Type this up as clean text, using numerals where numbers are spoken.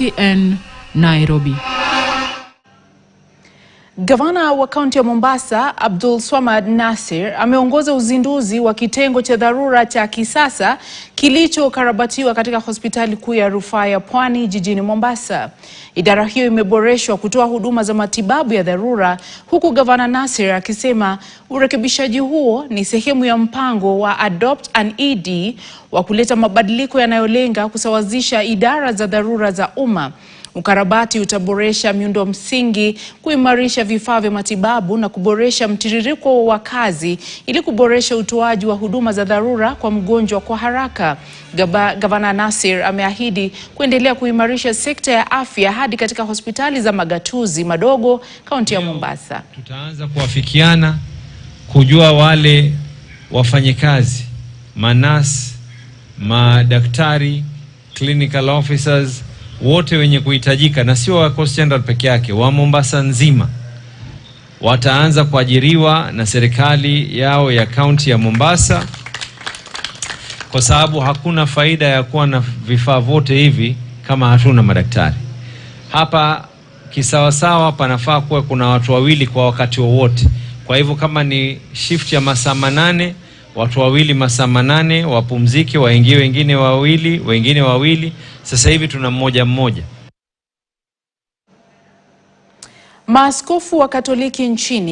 KTN Nairobi. Gavana wa kaunti ya Mombasa, Abdulswamad Nassir, ameongoza uzinduzi wa kitengo cha dharura cha kisasa kilichokarabatiwa katika hospitali kuu ya rufaa ya Pwani jijini Mombasa. Idara hiyo imeboreshwa kutoa huduma za matibabu ya dharura, huku Gavana Nassir akisema urekebishaji huo ni sehemu ya mpango wa Adopt an ED wa kuleta mabadiliko yanayolenga kusawazisha idara za dharura za umma. Ukarabati utaboresha miundo msingi, kuimarisha vifaa vya matibabu na kuboresha mtiririko wa kazi ili kuboresha utoaji wa huduma za dharura kwa mgonjwa kwa haraka. Gavana Nassir ameahidi kuendelea kuimarisha sekta ya afya hadi katika hospitali za magatuzi madogo kaunti ya Mombasa. Tutaanza kuafikiana kujua wale wafanyikazi, manasi, madaktari, clinical officers, wote wenye kuhitajika, na sio wa Coast General peke yake, wa Mombasa nzima wataanza kuajiriwa na serikali yao ya kaunti ya Mombasa, kwa sababu hakuna faida ya kuwa na vifaa vyote hivi kama hatuna madaktari. Hapa kisawasawa panafaa kuwa kuna watu wawili kwa wakati wowote. Kwa hivyo kama ni shift ya masaa 8, watu wawili masaa 8 wapumzike, waingie wengine wawili. Sasa hivi tuna mmoja. Maaskofu wa Katoliki nchini